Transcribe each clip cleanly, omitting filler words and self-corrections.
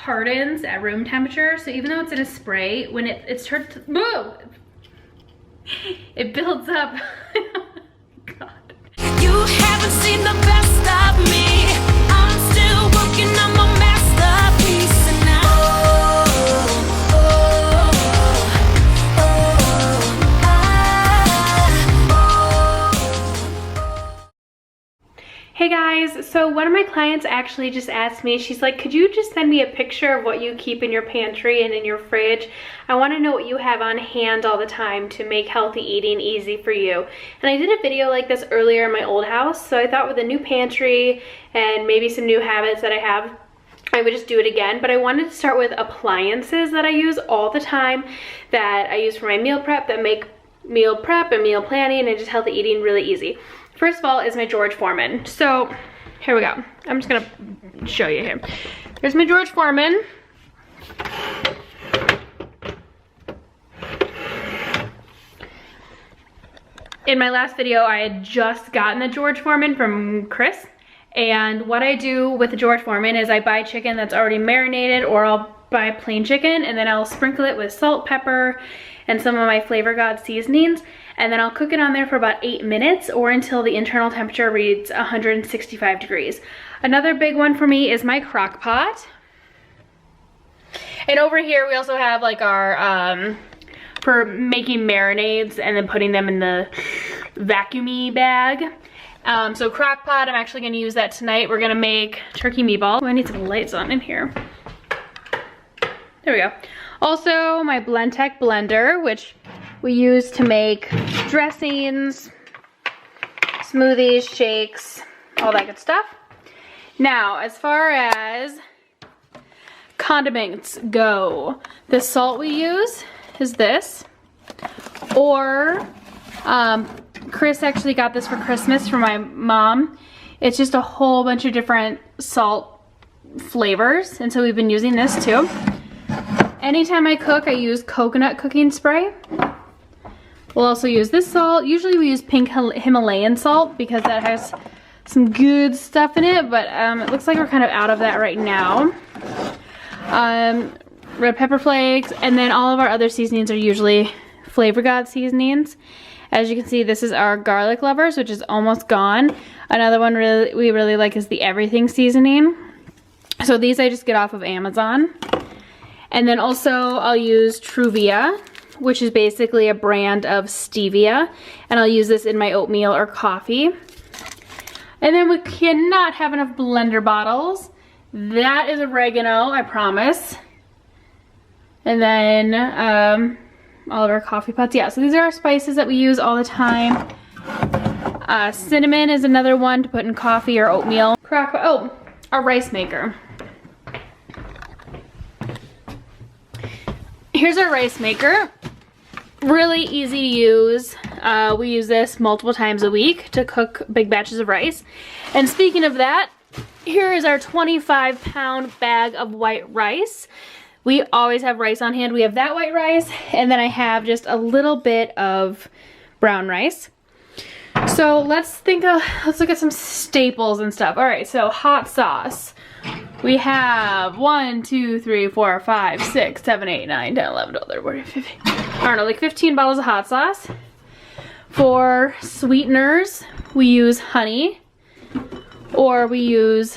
hardens at room temperature. So even though it's in a spray, when it's turned to, boom, it builds up. God. You haven't seen the best of me. I'm still working on my masterpiece, and Hey guys, so one of my clients actually just asked me, she's like, could you just send me a picture of what you keep in your pantry and in your fridge? I want to know what you have on hand all the time to make healthy eating easy for you. And I did a video like this earlier in my old house, so I thought with a new pantry and maybe some new habits that I have, I would just do it again. But I wanted to start with appliances that I use all the time, that I use for my meal prep, that make meal prep and meal planning and just healthy eating really easy. First of all is my George Foreman. So here we go. I'm just gonna show you here. Here's my George Foreman. In my last video, I had just gotten the George Foreman from Chris. And what I do with the George Foreman is I buy chicken that's already marinated, or I'll buy plain chicken and then I'll sprinkle it with salt, pepper, and some of my Flavor God seasonings. And then I'll cook it on there for about 8 minutes or until the internal temperature reads 165 degrees. Another big one for me is my crock pot. And over here we also have like our, for making marinades and then putting them in the vacuumy bag. So crock pot, I'm actually gonna use that tonight. We're gonna make turkey meatballs. Oh, I need some lights on in here. There we go. Also my Blendtec blender, which we use to make dressings, smoothies, shakes, all that good stuff. Now, as far as condiments go, the salt we use is this. Or, Chris actually got this for Christmas for my mom. It's just a whole bunch of different salt flavors, and so we've been using this too. Anytime I cook, I use coconut cooking spray. We'll also use this salt. Usually we use pink Himalayan salt because that has some good stuff in it, but it looks like we're kind of out of that right now. Red pepper flakes, and then all of our other seasonings are usually Flavor God seasonings. As you can see, this is our garlic lovers, which is almost gone. Another one we really like is the everything seasoning. So these I just get off of Amazon. And then also I'll use Truvia, which is basically a brand of stevia, and I'll use this in my oatmeal or coffee. And then we cannot have enough blender bottles. That is oregano, I promise. And then all of our coffee pots. Yeah, so these are our spices that we use all the time. Cinnamon is another one to put in coffee or oatmeal. Oh, our rice maker. Here's our rice maker. Really easy to use. We use this multiple times a week to cook big batches of rice. And speaking of that, here is our 25-pound bag of white rice. We always have rice on hand. We have that white rice, and then I have just a little bit of brown rice. So let's look at some staples and stuff. All right, so hot sauce. We have 1, 2, 3, 4, 5, 6, 7, 8, 9, 10, 11, 12, 13, 14, 15. I don't know, like 15 bottles of hot sauce. For sweeteners, we use honey, or we use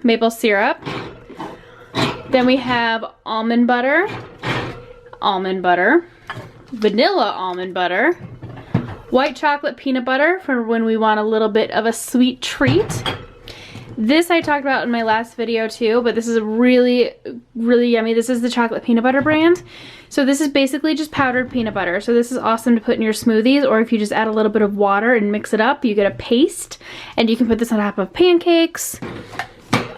maple syrup. Then we have almond butter, vanilla almond butter, white chocolate peanut butter for when we want a little bit of a sweet treat. This I talked about in my last video too, but this is really, really yummy. This is the chocolate peanut butter brand. So this is basically just powdered peanut butter. So this is awesome to put in your smoothies, or if you just add a little bit of water and mix it up, you get a paste, and you can put this on top of pancakes.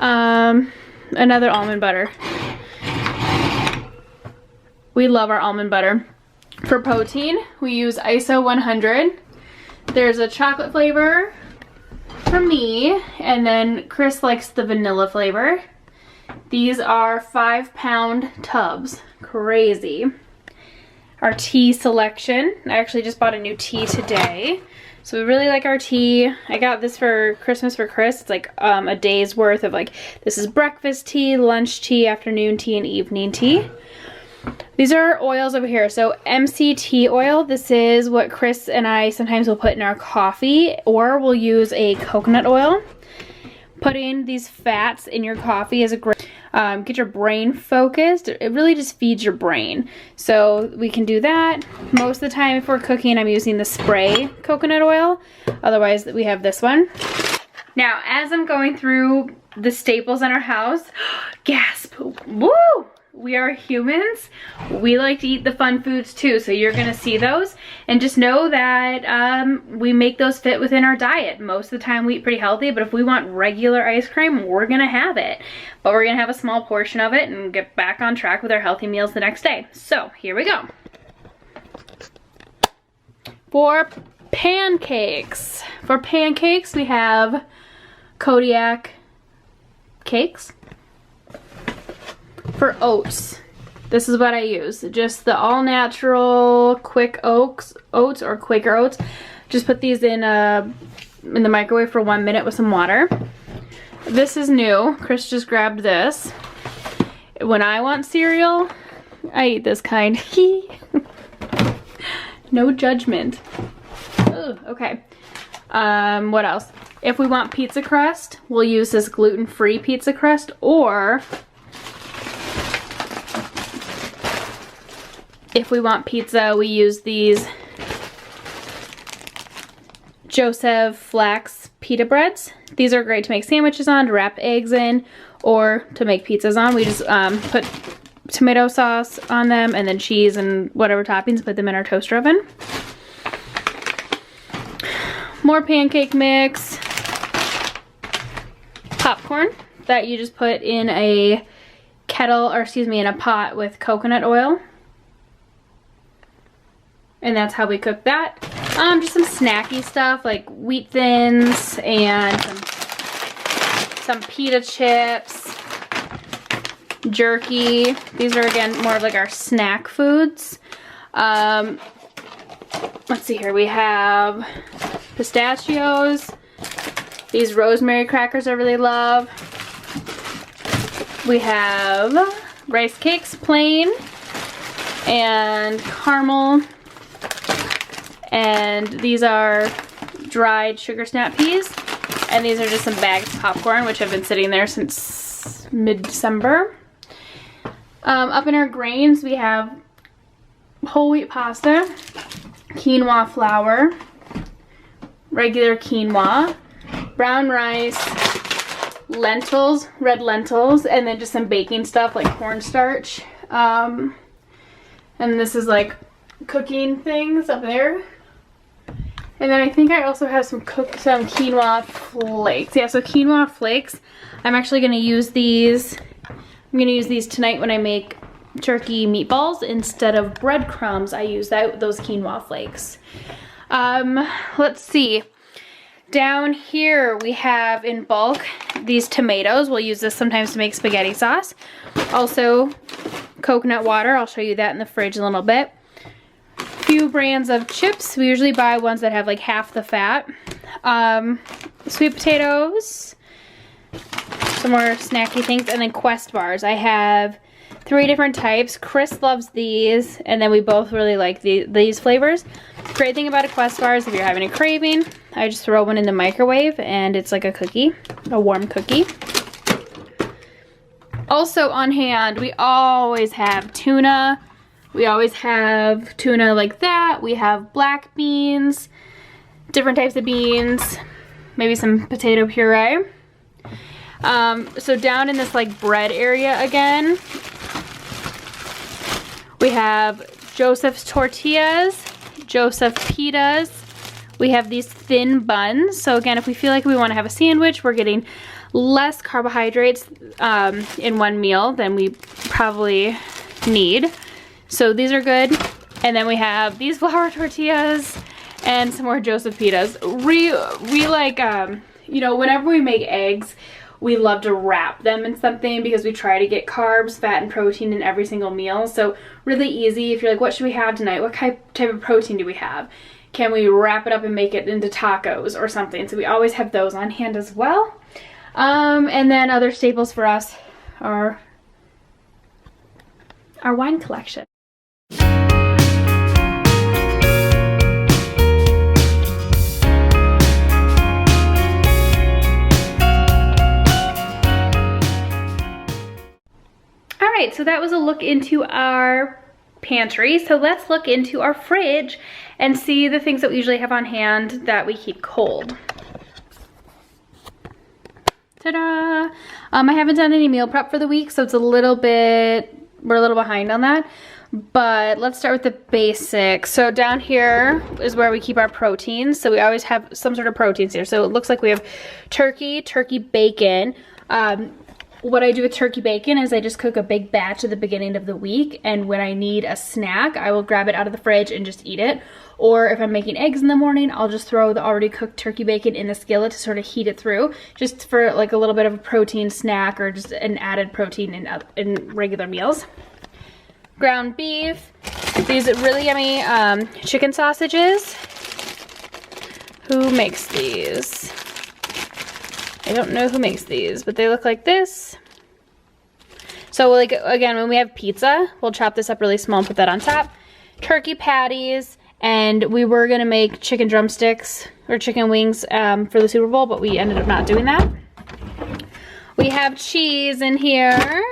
Another almond butter. We love our almond butter. For protein, we use ISO 100. There's a chocolate flavor for me, and then Chris likes the vanilla flavor. These are 5-pound tubs. Crazy. Our tea selection. I actually just bought a new tea today. So we really like our tea. I got this for Christmas for Chris. It's like a day's worth of like, this is breakfast tea, lunch tea, afternoon tea, and evening tea. These are oils over here. So MCT oil, this is what Chris and I sometimes will put in our coffee, or we'll use a coconut oil. Putting these fats in your coffee is a great, get your brain focused. It really just feeds your brain. So we can do that. Most of the time if we're cooking, I'm using the spray coconut oil. Otherwise we have this one. Now, as I'm going through the staples in our house, gasp, woo! We are humans. We like to eat the fun foods too, so you're gonna see those. And just know that we make those fit within our diet. Most of the time we eat pretty healthy, but if we want regular ice cream, we're gonna have it. But we're gonna have a small portion of it and get back on track with our healthy meals the next day. So here we go. For pancakes. For pancakes, we have Kodiak cakes. For oats, this is what I use. Just the all-natural quick oats or Quaker oats. Just put these in the microwave for 1 minute with some water. This is new. Chris just grabbed this. When I want cereal, I eat this kind. No judgment. Ugh, okay. What else? If we want pizza crust, we'll use this gluten-free pizza crust, or if we want pizza, we use these Joseph flax pita breads. These are great to make sandwiches on, to wrap eggs in, or to make pizzas on. We just put tomato sauce on them and then cheese and whatever toppings, put them in our toaster oven. More pancake mix. Popcorn that you just put in a kettle, or excuse me, in a pot with coconut oil. And that's how we cook that. Just some snacky stuff like wheat thins and some pita chips, jerky. These are again more of like our snack foods. Let's see here. We have pistachios. These rosemary crackers I really love. We have rice cakes, plain, and caramel. And these are dried sugar snap peas. And these are just some bags of popcorn, which have been sitting there since mid-December. Up in our grains, we have whole wheat pasta, quinoa flour, regular quinoa, brown rice, lentils, red lentils, and then just some baking stuff like cornstarch. And this is like cooking things up there. And then I think I also have some quinoa flakes. Yeah, so quinoa flakes. I'm actually going to use these. I'm going to use these tonight when I make turkey meatballs. Instead of breadcrumbs, I use those quinoa flakes. Let's see. Down here we have in bulk these tomatoes. We'll use this sometimes to make spaghetti sauce. Also coconut water. I'll show you that in the fridge in a little bit. Few brands of chips. We usually buy ones that have like half the fat. Sweet potatoes, some more snacky things, and then Quest bars. I have 3 different types. Chris loves these, and then we both really like these flavors. Great thing about a Quest bar is if you're having a craving, I just throw one in the microwave and it's like a cookie, a warm cookie. Also on hand, we always have tuna. We always have tuna like that. We have black beans, different types of beans, maybe some potato puree. So down in this like bread area again, we have Joseph's tortillas, Joseph pitas. We have these thin buns. So again, if we feel like we want to have a sandwich, we're getting less carbohydrates in one meal than we probably need. So these are good. And then we have these flour tortillas and some more Joseph pitas. We like, you know, whenever we make eggs, we love to wrap them in something because we try to get carbs, fat, and protein in every single meal. So really easy. If you're like, what should we have tonight? What type of protein do we have? can we wrap it up and make it into tacos or something? So we always have those on hand as well. And then other staples for us are our wine collection. Alright, so that was a look into our pantry. So let's look into our fridge and see the things that we usually have on hand that we keep cold. Ta-da! I haven't done any meal prep for the week, so it's we're a little behind on that. But let's start with the basics. So down here is where we keep our proteins. So we always have some sort of proteins here. So it looks like we have turkey bacon. What I do with turkey bacon is I just cook a big batch at the beginning of the week, and when I need a snack, I will grab it out of the fridge and just eat it. Or if I'm making eggs in the morning, I'll just throw the already cooked turkey bacon in the skillet to sort of heat it through, just for like a little bit of a protein snack or just an added protein in regular meals. Ground beef, these really yummy chicken sausages. Who makes these? I don't know who makes these, but they look like this. So like, again, when we have pizza, we'll chop this up really small and put that on top. Turkey patties, and we were gonna make chicken drumsticks or chicken wings for the Super Bowl, but we ended up not doing that. We have cheese in here,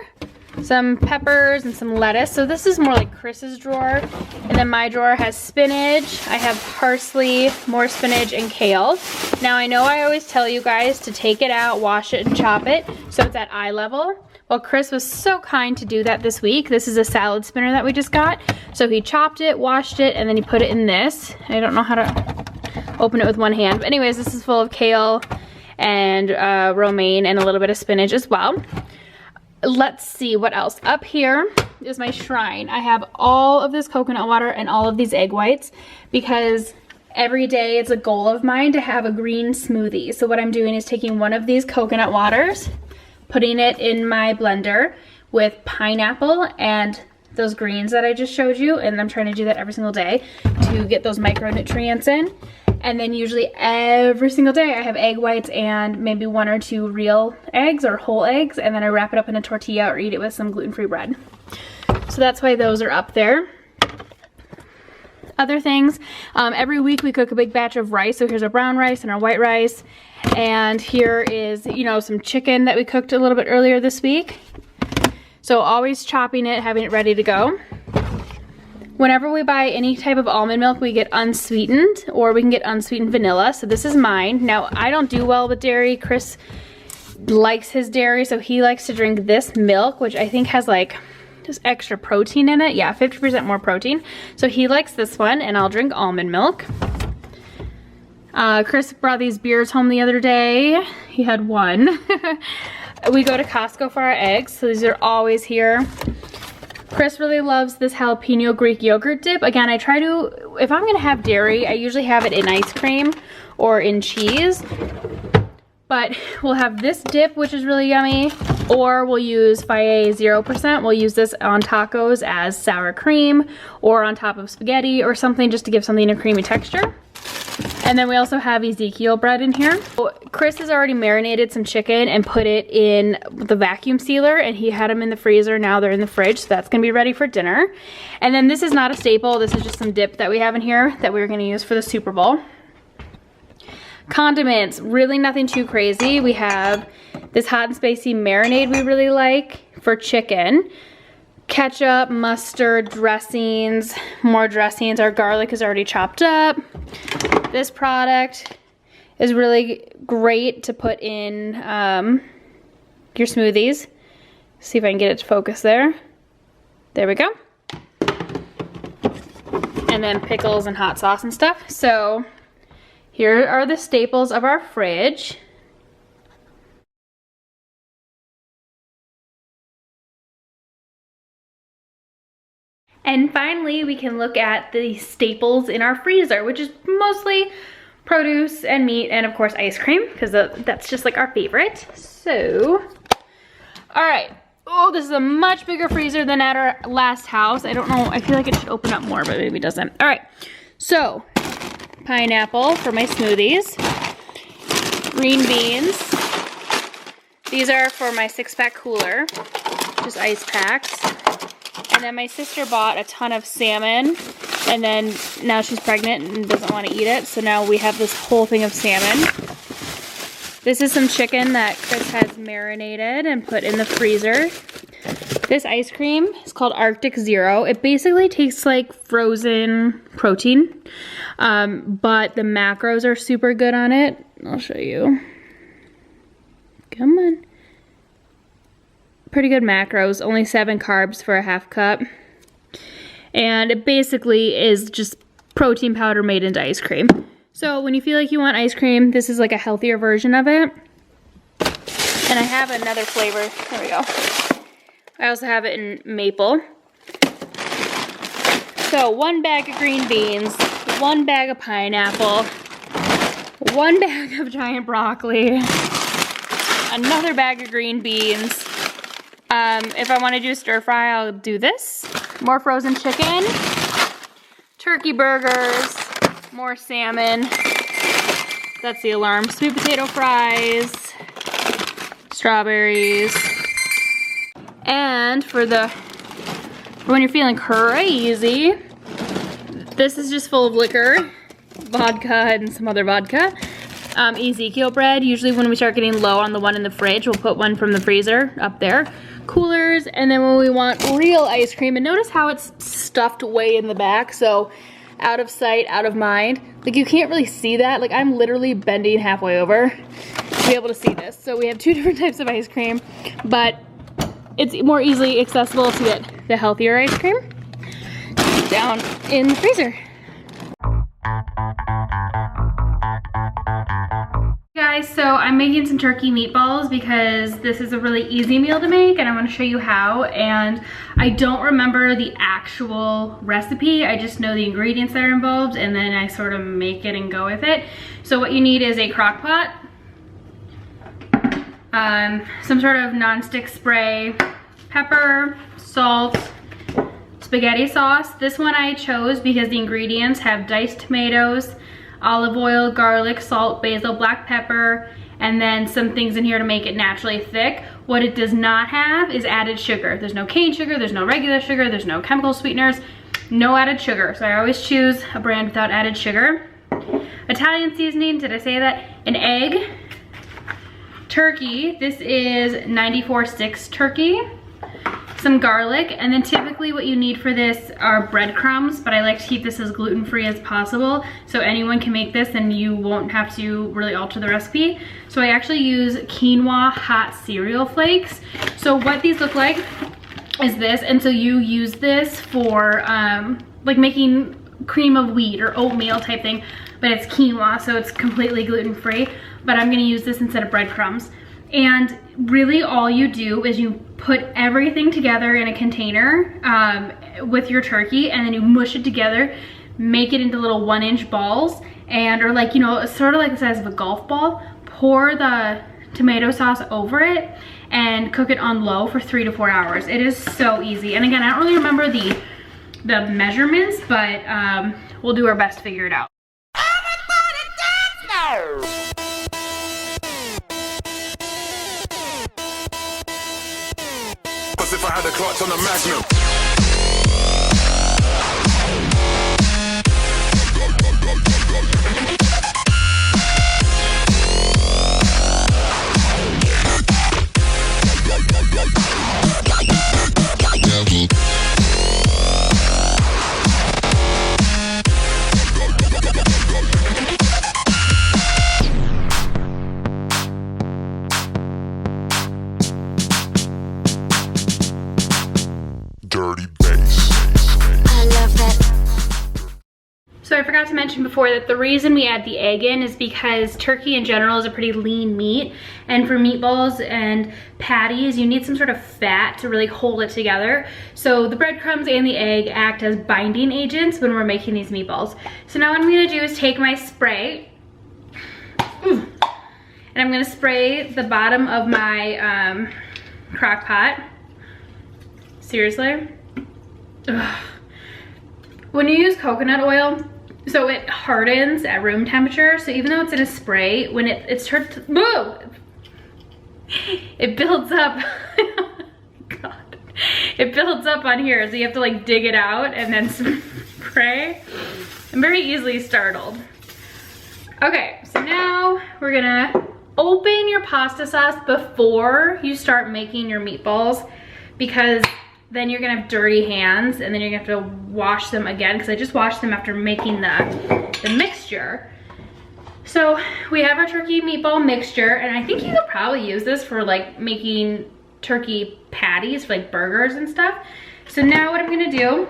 some peppers and some lettuce. So this is more like Chris's drawer. And then my drawer has spinach. I have parsley, more spinach, and kale. Now I know I always tell you guys to take it out, wash it, and chop it so it's at eye level. Well, Chris was so kind to do that this week. This is a salad spinner that we just got. So he chopped it, washed it, and then he put it in this. I don't know how to open it with one hand. But anyways, this is full of kale and romaine and a little bit of spinach as well. Let's see what else. Up here is my shrine. I have all of this coconut water and all of these egg whites because every day it's a goal of mine to have a green smoothie. So what I'm doing is taking one of these coconut waters, putting it in my blender with pineapple and those greens that I just showed you, and I'm trying to do that every single day to get those micronutrients in. And then usually every single day I have egg whites and maybe 1 or 2 real eggs or whole eggs, and then I wrap it up in a tortilla or eat it with some gluten-free bread. So that's why those are up there. Other things, every week we cook a big batch of rice. So here's our brown rice and our white rice. And here is, you know, some chicken that we cooked a little bit earlier this week. So always chopping it, having it ready to go. Whenever we buy any type of almond milk, we get unsweetened, or we can get unsweetened vanilla. So this is mine. Now, I don't do well with dairy. Chris likes his dairy, so he likes to drink this milk, which I think has like just extra protein in it. Yeah, 50% more protein. So he likes this one, and I'll drink almond milk. Chris brought these beers home the other day. He had one. We go to Costco for our eggs, so these are always here. Chris really loves this jalapeno Greek yogurt dip. Again, I try to, if I'm gonna have dairy, I usually have it in ice cream or in cheese. But we'll have this dip, which is really yummy, or we'll use Faye 0%. We'll use this on tacos as sour cream or on top of spaghetti or something, just to give something a creamy texture. And then we also have Ezekiel bread in here. Chris has already marinated some chicken and put it in the vacuum sealer, and he had them in the freezer. Now they're in the fridge, so that's gonna be ready for dinner. And then this is not a staple. This is just some dip that we have in here that we're gonna use for the Super Bowl. Condiments, really nothing too crazy. We have this hot and spicy marinade we really like for chicken. Ketchup, mustard, dressings, more dressings. Our garlic is already chopped up. This product is really great to put in your smoothies. See if I can get it to focus there. There we go. And then pickles and hot sauce and stuff. So here are the staples of our fridge. And finally, we can look at the staples in our freezer, which is mostly produce and meat and of course ice cream, because that's just like our favorite. So, all right. Oh, this is a much bigger freezer than at our last house. I don't know, I feel like it should open up more, but maybe it doesn't. All right, so pineapple for my smoothies. Green beans. These are for my 6-pack cooler, just ice packs. And then my sister bought a ton of salmon, and then now she's pregnant and doesn't want to eat it, so now we have this whole thing of salmon. This is some chicken that Chris has marinated and put in the freezer. This ice cream is called Arctic Zero. It basically tastes like frozen protein, but the macros are super good on it. I'll show you. Come on. Pretty good macros, only 7 carbs for a half cup. And it basically is just protein powder made into ice cream. So when you feel like you want ice cream, this is like a healthier version of it. And I have another flavor. There we go. I also have it in maple. So 1 bag of green beans, 1 bag of pineapple, 1 bag of giant broccoli, another bag of green beans. If I want to do stir fry, I'll do this. More frozen chicken, turkey burgers, more salmon. That's the alarm. Sweet potato fries, strawberries. And for when you're feeling crazy, this is just full of liquor, vodka and some other vodka. Ezekiel bread. Usually when we start getting low on the one in the fridge, we'll put one from the freezer up there. Coolers, and then when we want real ice cream, and notice how it's stuffed way in the back, so out of sight, out of mind. Like you can't really see that. Like I'm literally bending halfway over to be able to see this. So we have 2 different types of ice cream, but it's more easily accessible to get the healthier ice cream down in the freezer. Guys, so I'm making some turkey meatballs because this is a really easy meal to make and I want to show you how. And I don't remember the actual recipe, I just know the ingredients that are involved and then I sort of make it and go with it. So what you need is a crock pot, some sort of non-stick spray, pepper, salt, spaghetti sauce. This one I chose because the ingredients have diced tomatoes, olive oil, garlic, salt, basil, black pepper, and then some things in here to make it naturally thick. What it does not have is added sugar. There's no cane sugar, there's no regular sugar, there's no chemical sweeteners, no added sugar. So I always choose a brand without added sugar. Italian seasoning, did I say that? An egg. Turkey, this is 94.6 turkey. Some garlic, and then typically what you need for this are breadcrumbs, but I like to keep this as gluten-free as possible so anyone can make this and you won't have to really alter the recipe. So I actually use quinoa hot cereal flakes. So what these look like is this, and so you use this for like making cream of wheat or oatmeal type thing, but it's quinoa, so it's completely gluten-free, but I'm gonna use this instead of breadcrumbs. And really all you do is you put everything together in a container with your turkey and then you mush it together, make it into little 1-inch balls and, or like, you know, sort of like the size of a golf ball, pour the tomato sauce over it and cook it on low for 3 to 4 hours. It is so easy. And again, I don't really remember the measurements, but we'll do our best to figure it out. If I had a clutch on the Magnum. Dirty bass. I love that. So I forgot to mention before that the reason we add the egg in is because turkey in general is a pretty lean meat, and for meatballs and patties you need some sort of fat to really hold it together. So the breadcrumbs and the egg act as binding agents when we're making these meatballs. So now what I'm gonna do is take my spray and I'm gonna spray the bottom of my crock pot. Seriously. Ugh. When you use coconut oil, So it hardens at room temperature. So even though it's in a spray, when it starts to, whoa, it builds up. Oh my God. It builds up on here. So you have to like dig it out and then spray. I'm very easily startled. Okay, so now we're gonna open your pasta sauce before you start making your meatballs, because then you're gonna have dirty hands and then you're gonna have to wash them again, because I just washed them after making the mixture. So we have our turkey meatball mixture, and I think you could probably use this for like making turkey patties for like burgers and stuff. So now what I'm gonna do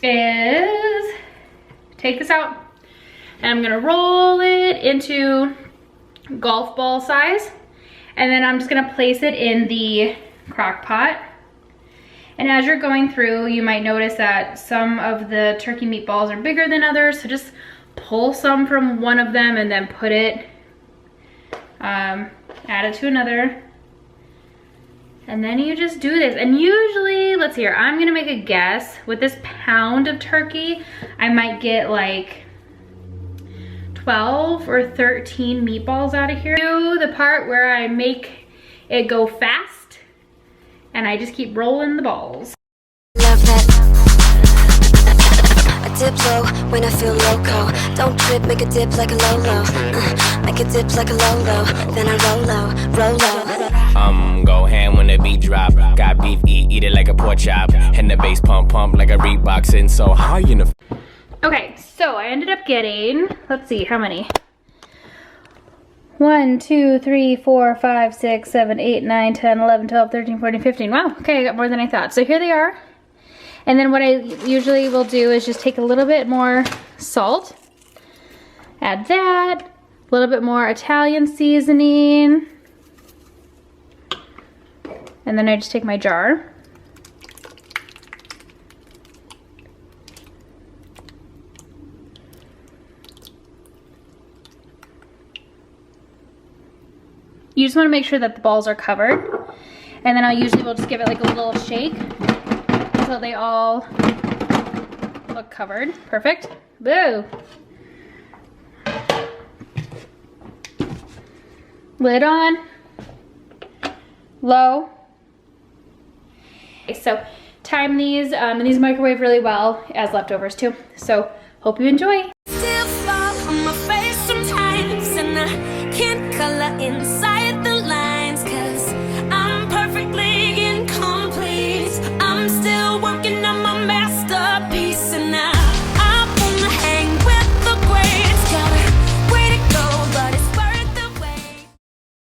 is take this out and I'm gonna roll it into golf ball size, and then I'm just gonna place it in the crock pot. And as you're going through, you might notice that some of the turkey meatballs are bigger than others, so just pull some from one of them and then put it, add it to another. And then you just do this. And usually, let's see here, I'm gonna make a guess. With this pound of turkey, I might get like 12 or 13 meatballs out of here. Do the part where I make it go fast, and I just keep rolling the balls. Love that. I dip low when I feel loco. Don't trip, make a dip like a Lolo. Make a dip like a Lolo. Then I roll low, roll low. Go ham when the beat drop. Got beef, eat it like a pork chop. And the bass pump like a Reebok sitting so high in the. Okay, so I ended up getting, let's see, how many? 1, 2, 3, 4, 5, 6, 7, 8, 9, 10, 11, 12, 13, 14, 15. Wow, okay, I got more than I thought. So here they are. And then what I usually will do is just take a little bit more salt, add that, a little bit more Italian seasoning, and then I just take my jar. You just want to make sure that the balls are covered. And then I'll usually will just give it like a little shake so they all look covered. Perfect. Boo. Lid on. Low. Okay, so time these, and these microwave really well as leftovers too. So hope you enjoy. Still fall on my face sometimes, and I can't color inside.